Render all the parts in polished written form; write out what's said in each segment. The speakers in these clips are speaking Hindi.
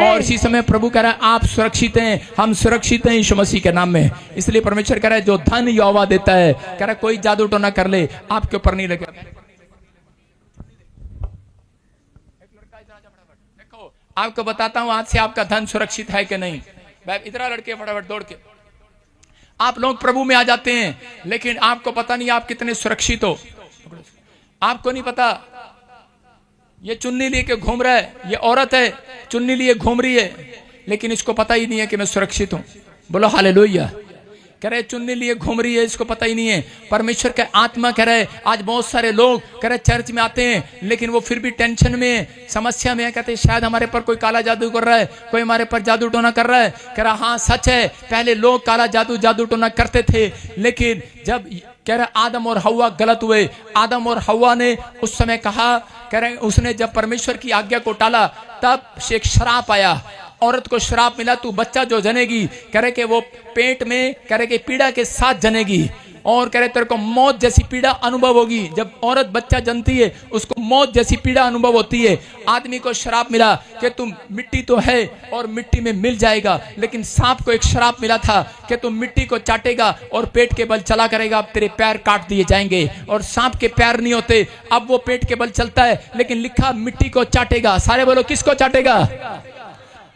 और इसी समय प्रभु कह रहा है आप सुरक्षित हैं, हम सुरक्षित हैं यीशु मसीह के नाम में। इसलिए परमेश्वर कह रहा है जो धन यहोवा देता है, कह रहा है कोई जादू टोना कर ले आपके ऊपर नहीं लगे। देखो आपको बताता हूं आज से आपका धन सुरक्षित है कि नहीं। इधर लड़के फटाफट दौड़ के आप लोग प्रभु में आ जाते हैं, लेकिन आपको पता नहीं आप कितने सुरक्षित हो। आपको नहीं पता ये चुन्नी लिए के घूम रहा है, ये औरत है चुन्नी लिए घूम रही है, लेकिन इसको पता ही नहीं है कि मैं सुरक्षित हूं। बोलो हालेलुया। कह रहे चुन्नी लिए घूम रही है, इसको पता ही नहीं है। परमेश्वर का आत्मा कह रहे आज बहुत सारे लोग कह रहे चर्च में आते हैं, लेकिन वो फिर भी टेंशन में, समस्या में है। कहते हैं शायद हमारे पर कोई काला जादू कर रहा है, कोई हमारे पर जादू टोना कर रहा है। कह रहा हाँ सच है, पहले लोग काला जादू टोना करते थे, लेकिन जब कह रहे आदम और हव्वा गलत हुए, आदम और हव्वा ने उस समय कहा, कह रहे उसने जब परमेश्वर की आज्ञा को टाला तब एक श्राप आया। औरत को श्राप मिला तू बच्चा जो जनेगी, कह रहे कि वो पेट में कह रहे कि पीड़ा के साथ जनेगी, और कह रहे तेरे को मौत जैसी पीड़ा अनुभव होगी। जब औरत बच्चा जनती है उसको मौत जैसी पीड़ा अनुभव होती है। आदमी को श्राप मिला कि तुम मिट्टी तो है और मिट्टी में मिल जाएगा, लेकिन सांप को एक श्राप मिला था कि तुम मिट्टी को चाटेगा और पेट के बल चला करेगा, अब तेरे पैर काट दिए जाएंगे। और सांप के पैर नहीं होते, अब वो पेट के बल चलता है, लेकिन लिखा मिट्टी को चाटेगा। सारे बोलो किसको चाटेगा।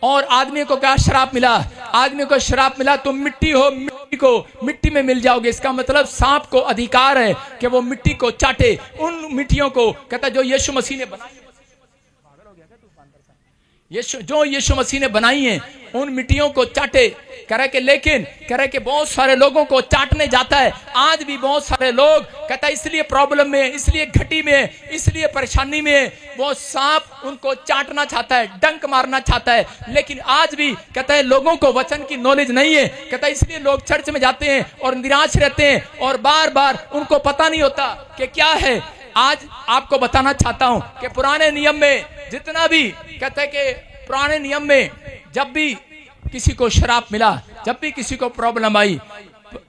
और आदमी को क्या श्राप मिला, आदमी को श्राप मिला तुम मिट्टी हो, मिट्टी को मिट्टी में मिल जाओगे। इसका मतलब सांप को अधिकार है कि वो मिट्टी को चाटे, उन मिट्टियों को कहता जो यीशु मसीह ने बनाई, जो यीशु मसीह ने बनाई है उन मिट्टियों को चाटे। कह रहे कि लेकिन कह रहे कि बहुत सारे लोगों को चाटने जाता है। आज भी बहुत सारे लोग कहता है इसलिए प्रॉब्लम में, इसलिए घटी में, इसलिए परेशानी में, वो सांप उनको चाटना चाहता है, डंक मारना चाहता है। लेकिन आज भी कहता है लोगों को वचन की नॉलेज नहीं है। कहता है इसलिए लोग चर्च में जाते हैं और निराश रहते हैं और बार बार उनको पता नहीं होता कि क्या है। आज आपको बताना चाहता हूं कि पुराने नियम में जितना भी कहते हैं कि पुराने नियम में जब भी किसी को श्राप मिला, जब भी किसी को प्रॉब्लम आई,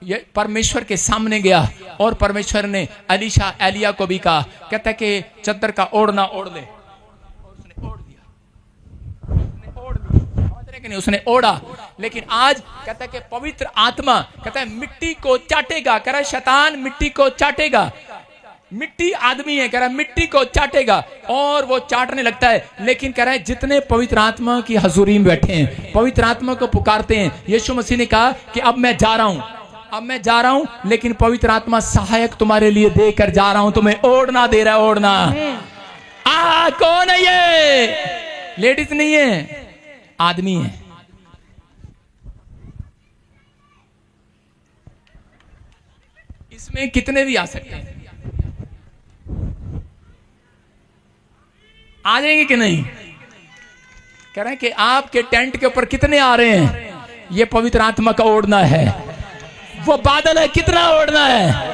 ये परमेश्वर के सामने गया और परमेश्वर ने एलीशा एलिया को भी कहा, कहता है कि चद्दर का ओढ़ना ओढ़ ले। उसने ओढ़ दिया, उसने ओढ़ लिया, समझ रहे कि नहीं, उसने ओढ़ा। लेकिन आज कहता है कि पवित्र आत्मा कहता है मिट्टी को चाटेगा। कह रहा है शैतान मिट्टी को चाटेगा। मिट्टी आदमी है, कह रहा है मिट्टी को चाटेगा और वो चाटने लगता है। लेकिन कह रहा है जितने पवित्र आत्मा की हजूरी में बैठे हैं, पवित्र आत्मा को पुकारते हैं, यीशु मसीह ने कहा कि अब मैं जा रहा हूं, अब मैं जा रहा हूं, लेकिन पवित्र आत्मा सहायक तुम्हारे लिए देकर जा रहा हूं, तुम्हें ओढ़ना दे रहा है, ओढ़ना। कौन है ये? लेडीज नहीं है, आदमी है। इसमें कितने भी आ सकते हैं, आ जाएंगे कि नहीं? कह रहे हैं कि आपके टेंट के ऊपर कितने आ रहे हैं? ये पवित्र आत्मा का ओढ़ना है। वो बादल है, कितना ओढ़ना है?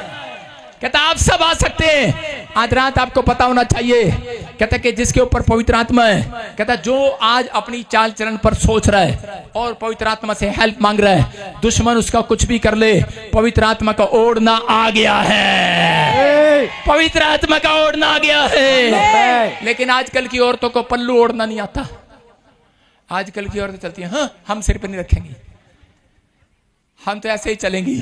कहता आप सब आ सकते हैं। आज रात आपको पता होना चाहिए, कहता कि जिसके ऊपर पवित्र आत्मा है, कहता जो आज अपनी चाल चलन पर सोच रहा है और पवित्र आत्मा से हेल्प मांग रहा है, दुश्मन उसका कुछ भी कर ले, पवित्र आत्मा का ओढ़ना आ गया है। पवित्र आत्मा का ओढ़ना आ गया है। लेकिन आजकल की औरतों को पल्लू ओढ़ना नहीं आता। आजकल की औरतें चलती हैं, हाँ हम सिर पर नहीं रखेंगी, हम तो ऐसे ही चलेंगी।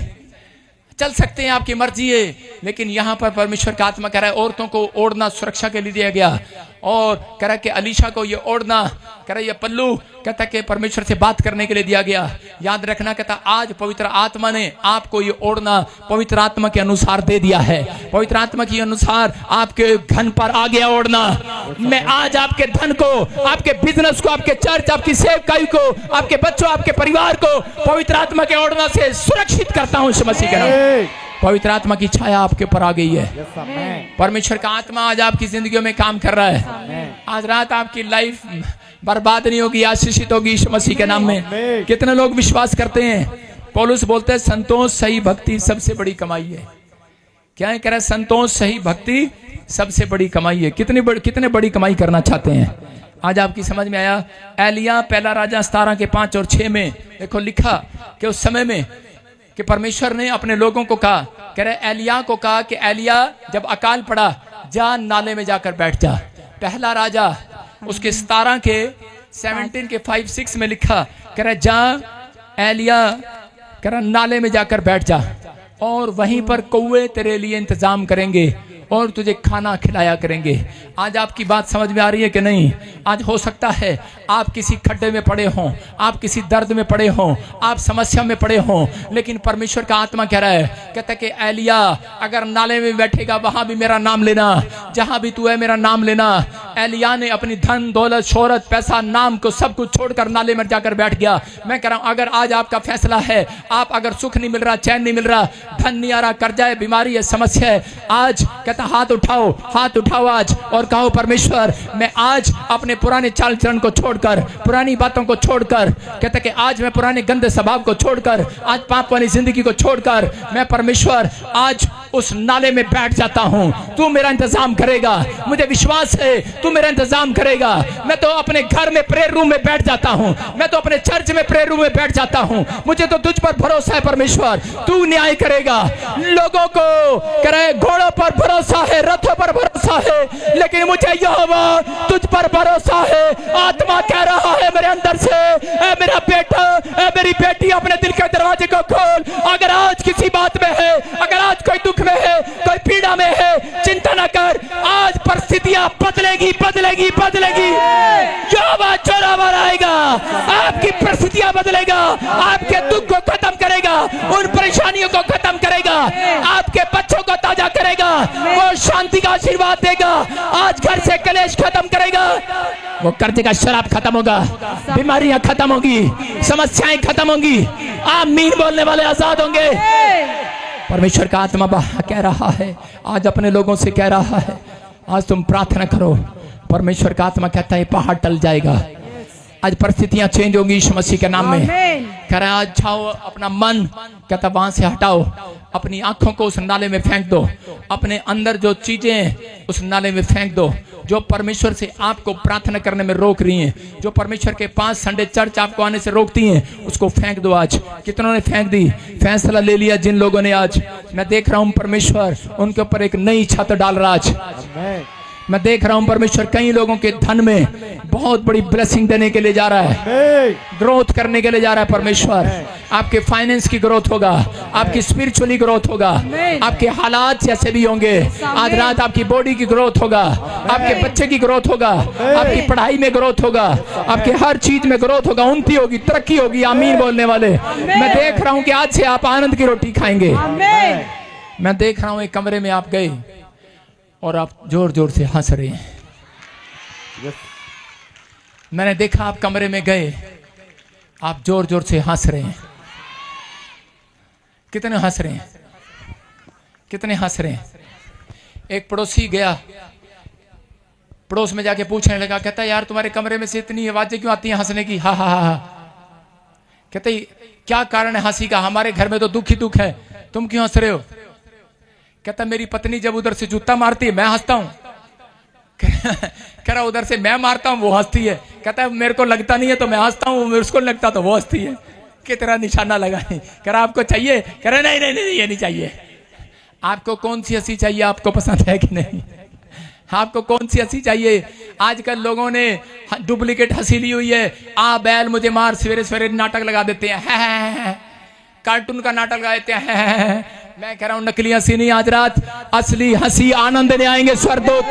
चल सकते हैं, आपकी मर्जी है, लेकिन यहां पर परमेश्वर का आत्मा कह रहा है औरतों को ओढ़ना सुरक्षा के लिए दिया गया। और कह रहा है कि अलीशा को ये ओढ़ना, कह रहा है ये पल्लू, कहता है कि परमेश्वर से बात करने के लिए दिया गया। याद रखना, कहता आज पवित्र आत्मा ने आपको ये ओढ़ना पवित्र आत्मा के अनुसार दे दिया है। पवित्र आत्मा के अनुसार आपके धन पर आ गया ओढ़ना। मैं आज आपके धन को, आपके बिजनेस को, आपके चर्च, आपकी सेवकाई को, आपके बच्चों, आपके परिवार को पवित्र आत्मा के ओढ़ना से सुरक्षित करता हूं। मसीह के नाम पवित्र आत्मा की छाया आपके ऊपर आ गई है। परमेश्वर का आत्मा आज आपकी जिंदगियों में काम कर रहा है। आज रात आपकी लाइफ बर्बाद नहीं होगी, आशीषित होगी यीशु मसीह के नाम में। कितने लोग विश्वास करते हैं? पौलुस बोलते हैं संतोष सही भक्ति सबसे बड़ी कमाई है। क्या है? कह रहा है संतोष सही भक्ति सबसे बड़ी कमाई है। कितने बड़ी कमाई करना चाहते हैं? आज आपकी समझ में आया। एलिया पहला राजा 17 के 5 और 6 में देखो लिखा कि उस समय में कि परमेश्वर ने अपने लोगों को कहा, कह रहे एलिया को कहा कि एलिया जब अकाल पड़ा जा नाले में जाकर बैठ जा। पहला राजा उसके 17 के 17 के 5-6 में लिखा, कह रहा जा एलिया, कह रहा नाले में जाकर बैठ जा और वहीं पर कौवे तेरे लिए इंतजाम करेंगे और तुझे खाना खिलाया करेंगे। आज आपकी बात समझ में आ रही है कि नहीं? आज हो सकता है आप किसी खड्डे में पड़े हों, आप किसी दर्द में पड़े हों, आप समस्या में पड़े हों, लेकिन परमेश्वर का आत्मा कह रहा है, कहता है कि एलिया अगर नाले में बैठेगा वहां भी मेरा नाम लेना, जहां भी तू है मेरा नाम लेना। एलिया ने अपनी धन दौलत शोहरत पैसा नाम को सब कुछ छोड़कर नाले में जाकर बैठ गया। मैं कह रहा हूं अगर आज आपका फैसला है, आप अगर सुख नहीं मिल रहा, चैन नहीं मिल रहा, धन नहीं आ रहा, कर्जा है, बीमारी है, समस्या है, आज हाथ उठाओ आज और कहो परमेश्वर मैं आज अपने पुराने चाल चलन को छोड़कर, पुरानी बातों को छोड़कर, कहता कि आज मैं पुराने गंदे स्वभाव को छोड़कर, आज पाप वाली जिंदगी को छोड़कर मैं परमेश्वर आज उस नाले में बैठ जाता हूं। तू मेरा इंतजाम करेगा, मुझे विश्वास है तू मेरा इंतजाम करेगा। मैं तो अपने घर में प्रेयर रूम में बैठ जाता हूं, मैं तो अपने चर्च में प्रेयर रूम में बैठ जाता हूं। मुझे तो तुझ पर भरोसा है परमेश्वर, तू न्याय करेगा। लोगों को करे घोड़ों पर भरोसा है, रथों पर भरोसा है, लेकिन मुझे यहोवा तुझ पर भरोसा है। आत्मा कह रहा है मेरे अंदर से, ए मेरा बेटा, ए मेरी बेटी, अपने दिल के दरवाजे को खोल। अगर आज किसी बात में है, अगर आज कोई दुख में है, कोई पीड़ा में है, चिंता न कर, आज परिस्थितियां बदलेगी बदलेगी बदलेगी। यहोवा जोरावर आएगा, आपकी परिस्थितियां बदलेगा, आपके दुख को खत्म करेगा, उन परेशानियों को खत्म करेगा, आपके बच्चों को ताजा करेगा, वो शांति का आशीर्वाद देगा, आज घर से कलेश खत्म करेगा, वो कर्ज का शराब खत्म होगा, बीमारियां खत्म होगी, समस्याएं खत्म होंगी। आमीन बोलने वाले आजाद होंगे। परमेश्वर का आत्मा कह रहा है, आज अपने लोगों से कह रहा है, आज तुम प्रार्थना करो। परमेश्वर का आत्मा कहता है पहाड़ टल जाएगा, आज परिस्थितियां चेंज होंगी यीशु मसीह के नाम में। कह रहा है आज जाओ अपना मन, कहता वहां से हटाओ, अपनी आंखों को उस नाले में फेंक दो, अपने अंदर जो चीजें उस नाले में फेंक दो जो परमेश्वर से आपको प्रार्थना करने में रोक रही हैं, जो परमेश्वर के पास संडे चर्च आपको आने से रोकती हैं, उसको फेंक दो। आज कितनों ने फेंक दी, फैसला ले लिया जिन लोगों ने। आज मैं देख रहा हूं परमेश्वर उनके ऊपर एक नई छत डाल रहा। आज मैं देख रहा हूं परमेश्वर कई लोगों के धन में बहुत बड़ी ब्लेसिंग देने के लिए जा रहा है, ग्रोथ करने के लिए जा रहा है। परमेश्वर आपके फाइनेंस की ग्रोथ होगा, आपकी स्पिरिचुअली ग्रोथ होगा, आपके हालात जैसे भी होंगे। आज रात आपकी बॉडी की ग्रोथ होगा, आपके बच्चे की ग्रोथ होगा, आपकी पढ़ाई में ग्रोथ होगा, आपके हर चीज में ग्रोथ होगा, उन्नति होगी, तरक्की होगी। आमीन बोलने वाले। मैं देख रहा हूं कि आज से आप आनंद की रोटी खाएंगे। मैं देख रहा हूं एक कमरे में आप गए और आप जोर जोर से हंस रहे हैं। मैंने देखा आप कमरे में गए, आप जोर जोर से हंस रहे हैं। कितने हंस रहे हैं, कितने हंस रहे हैं? एक पड़ोसी गया, पड़ोस में जाके पूछने लगा, कहता यार तुम्हारे कमरे में से इतनी आवाजें क्यों आती हैं हंसने की? हा हा हा। कहते क्या कारण है हंसी का? हमारे घर में तो दुख ही दुख है, तुम क्यों हंस रहे हो? कहता मेरी पत्नी जब उधर से जूता मारती है मैं हंसता हूं। कह रहा उधर से मैं मारता हूं वो हंसती है। कहता मेरे को लगता नहीं है तो मैं हंसता हूं, उसको लगता तो वो हंसती है। कि तेरा निशाना लगा नहीं। कह रहा आपको चाहिए? कह रहा नहीं नहीं नहीं ये नहीं चाहिए। आपको कौन सी हंसी चाहिए? आपको पसंद है कि नहीं? आपको कौन सी हंसी चाहिए? आजकल लोगों ने डुप्लीकेट हंसी ली हुई है। आ बैल मुझे मार, सवेरे सवेरे नाटक लगा देते हैं, कार्टून का नाटक लगा देते हैं। मैं कह रहा हूं नकली हंसी नहीं, आज रात असली हंसी आनंद ने आएंगे स्वर्गदूत।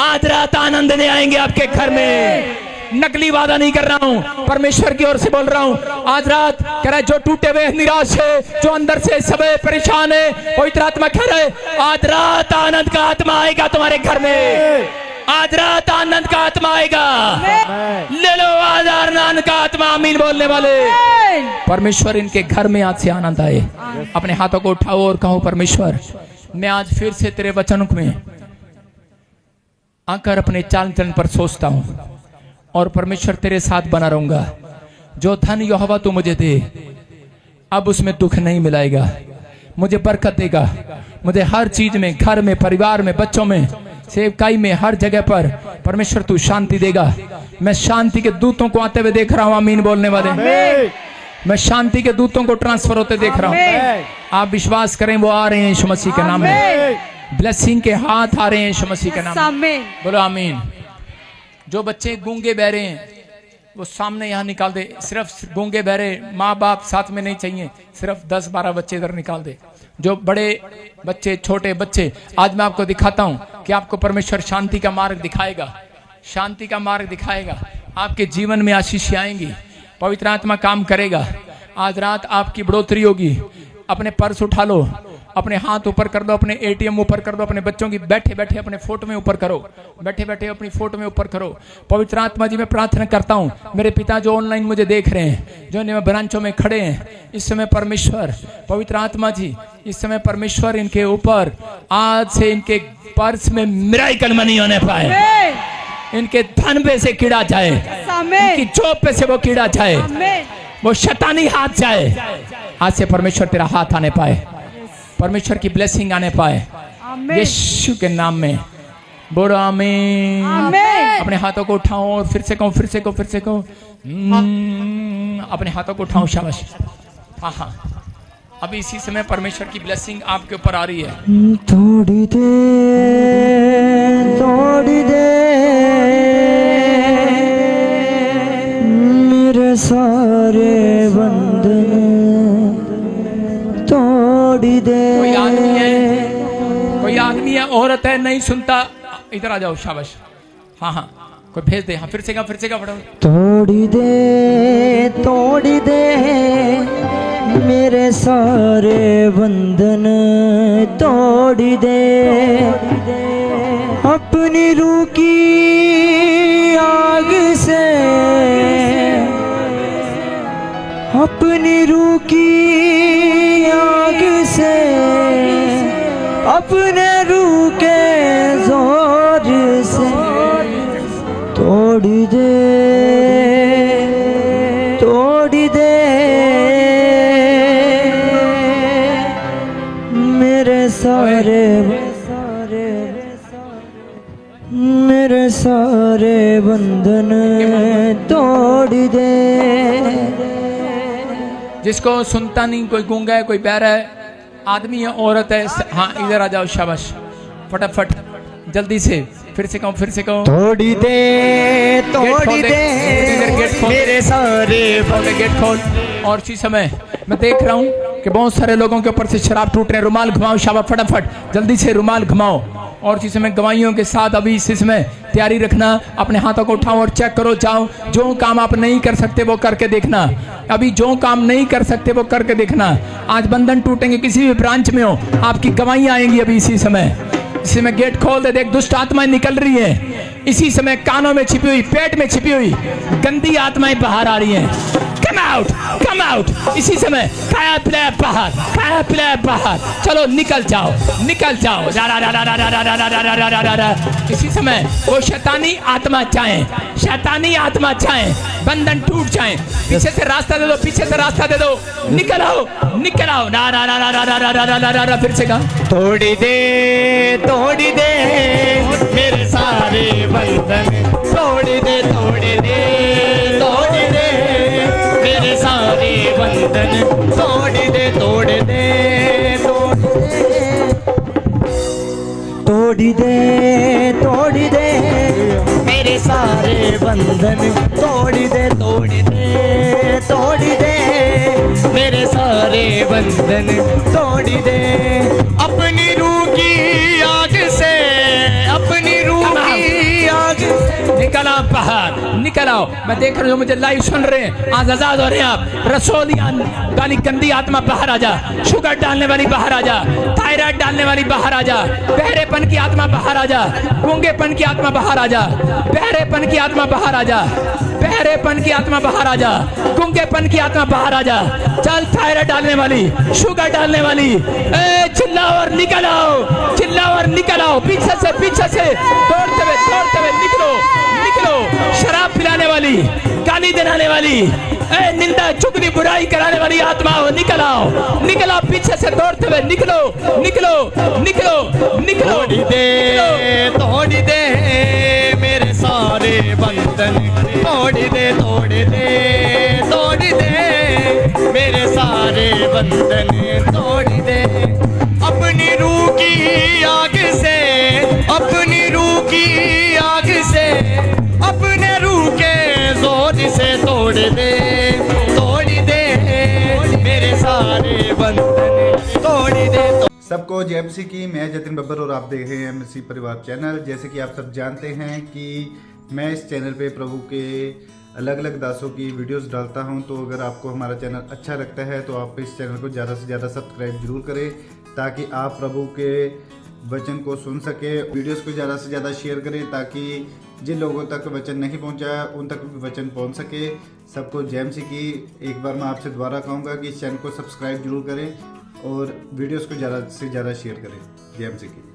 आज रात आनंद ने आएंगे आपके घर में। नकली वादा नहीं कर रहा हूं, परमेश्वर की ओर से बोल रहा हूं। आज रात कह रहा है जो टूटे हुए निराश है, जो अंदर से सब परेशान है, पवित्र आत्मा कह रहा है आज रात आनंद का आत्मा आएगा तुम्हारे घर में। आज रात आनंद का आत्मा आएगा। ले लो आज आनंद का आत्मा। आमीन बोलने वाले। परमेश्वर इनके घर में आज से आनंद आए। अपने हाथों को उठाओ और कहो परमेश्वर मैं आज फिर से तेरे वचनों में आकर अपने चाल चलन पर सोचता हूं और परमेश्वर तेरे साथ बना रहूंगा। जो धन यहोवा तू मुझे दे अब उसमें दुख नहीं मिलाएगा, मुझे बरकत देगा। मुझे हर चीज में, घर में, परिवार में, बच्चों में, सेवकाई में, हर जगह पर परमेश्वर तू शांति देगा। मैं शांति के दूतों को आते हुए देख रहा हूं। आमीन बोलने वाले। मैं शांति के दूतों को ट्रांसफर होते देख रहा हूं। आप विश्वास करें वो आ रहे हैं यीशु मसीह के नाम में। ब्लेसिंग के हाथ आ रहे हैं यीशु मसीह के नाम में। बोलो आमीन। जो बच्चे गूंगे बहरे हैं वो सामने यहाँ निकाल दे। सिर्फ गूंगे बहरे माँ बाप साथ में नहीं चाहिए, सिर्फ 10-12 बच्चे इधर निकाल दे। जो बड़े बच्चे, छोटे बच्चे, आज मैं आपको दिखाता हूँ कि आपको परमेश्वर शांति का मार्ग दिखाएगा, शांति का मार्ग दिखाएगा। आपके जीवन में आशीष आएंगी, पवित्र आत्मा काम करेगा। आज रात आपकी बढ़ोतरी होगी। अपने पर्स उठा लो, अपने हाथ ऊपर कर दो, अपने एटीएम ऊपर कर दो, अपने बच्चों की बैठे बैठे अपने फोटो में ऊपर करो, बैठे बैठे अपनी फोटो में ऊपर करो। पवित्र आत्मा जी मैं प्रार्थना करता हूँ, मेरे पिता जो ऑनलाइन मुझे देख रहे हैं, जो इन ब्रांचों में खड़े हैं, इस समय परमेश्वर, पवित्र आत्मा जी इस समय परमेश्वर इनके ऊपर आज से इनके पर्स में मिराकल मनी होने पाए, इनके धन पे से कीड़ा जाए, इनकी जॉब पे से वो कीड़ा जाए, वो शैतानी हाथ जाए। आज से परमेश्वर तेरा हाथ आने पाए, परमेश्वर की ब्लेसिंग आने पाए, यीशु के नाम में बोलो आमीन। अपने हाथों को उठाओ और फिर से कहो, फिर से कहो, फिर से कहो। अपने हाथों को उठाओ, शाबाश। हाँ हाँ, अभी इसी समय परमेश्वर की ब्लेसिंग आपके ऊपर आ रही है। थोड़ी देर मेरे सारे बंधन तोड़ी दे। कोई आदमी है, औरत है, नहीं सुनता, इधर आ जाओ, शाबाश। हाँ हाँ, कोई भेज दे। हाँ, फिर से का फटाफट। तोड़ी दे मेरे सारे बंधन तोड़ी दे, अपनी रूह की आग से, अपनी रूह की आग से, अपने रूह के जोर से तोड़ी दे, तोड़ी दे मेरे सारे बंधन तोड़ी दे। जिसको सुनता नहीं, कोई गूंगा है, कोई बहरा है, आदमी है, औरत है, हाँ इधर आ जाओ, शाबाश, फटाफट जल्दी से, फिर से कहो, फिर से कहो। तोड़ी दे मेरे सारे गेट खोल। और इसी समय मैं देख रहा हूँ कि बहुत सारे लोगों के ऊपर से शराब टूट रहे हैं। रुमाल घुमाओ, शाबाश, फटाफट जल्दी से रुमाल घुमाओ। और इसी समय गवाहियों के साथ अभी इसी समय तैयारी रखना। अपने हाथों को उठाओ और चेक करो, जाओ, जो काम आप नहीं कर सकते वो करके देखना। अभी जो काम नहीं कर सकते वो करके देखना। आज बंधन टूटेंगे, किसी भी ब्रांच में हो, आपकी गवाहियां आएंगी अभी इसी समय। इसी में गेट खोल दे, देख दुष्ट आत्माएं निकल रही है। इसी समय कानों में छिपी हुई, पेट में छिपी हुई गंदी आत्माएं बाहर आ रही हैं। Come out, come out. इसी समय खाया पिलाया बाहर, खाया पिलाया बाहर। चलो निकल जाओ, निकल जाओ। इसी समय वो शैतानी आत्मा चाहे, शैतानी आत्मा चाहे, बंधन टूट जाए। पीछे से रास्ता दे दो, पीछे से रास्ता दे दो। निकल आओ, निकल आओ। ना ना ना ना ना ना ना ना ना ना, फिर से कहा। तोड़ी दे मेरे सारे बंधन तोड़ी दे, तोड़ी दे, तोड़ी दे मेरे सारे बंधन तोड़ी दे, तोड़ी दे, तोड़ी दे, तोड़ी दे मेरे सारे बंधन तोड़ी दे, तोड़ी दे, तोड़ी दे मेरे सारे बंधन तोड़ी दे। अपनी रूह की आग से, अपनी रूह की आग से निकल आओ बाहर, निकल आओ। मैं देख रहा हूँ, मुझे लाइव सुन रहे हैं, आज आजाद हो रहे हैं आप। रसोलिया वाली गंदी आत्मा बाहर आ जा, शुगर डालने वाली बाहर आ जा, थायराइड डालने वाली बाहर आ जा, बहरेपन की आत्मा बाहर आ जा, गूंगेपन की आत्मा बाहर आ जा, बहरेपन की आत्मा बाहर आ जा, बहरेपन की आत्मा बाहर आ जा, गूंगेपन की आत्मा बाहर आ जा। चल, थायराइड डालने वाली, शुगर डालने वाली, चिल्लाओ और निकल आओ, चिल्लाओ और निकल आओ। पीछे से दौड़ते हुए निकलो, निकलो। शराब पिलाने वाली, गाली दिलाने वाली, निंदा चुगली बुराई कराने वाली आत्मा हो, निकल आओ, निकल आओ। पीछे से दौड़ते हुए निकलो, निकलो, निकलो, निकलो। तोड़ी दे मेरे सारे बंधन तोड़ी दे, तोड़ी दे, तोड़ी दे मेरे सारे बंधन तोड़ी दे। अपनी रूह की आग से, अपनी रूह की आग से, से तोड़ दे मेरे सारे बंधन तोड़ दे। सबको जय मसीह की। मैं जतिन बब्बर और आप देख रहे हैं मसीह परिवार चैनल। जैसे कि आप सब जानते हैं कि मैं इस चैनल पे प्रभु के अलग अलग दासों की वीडियोस डालता हूं, तो अगर आपको हमारा चैनल अच्छा लगता है तो आप इस चैनल को ज़्यादा से ज़्यादा सब्सक्राइब जरूर करें, ताकि आप प्रभु के वचन को सुन सके। वीडियोस को ज़्यादा से ज़्यादा शेयर करें, ताकि जिन लोगों तक वचन नहीं पहुंचा उन तक भी वचन पहुंच सके। सबको जय मसीह की। एक बार मैं आपसे दोबारा कहूँगा कि इस चैनल को सब्सक्राइब जरूर करें और वीडियोस को ज़्यादा से ज़्यादा शेयर करें। जय मसीह की।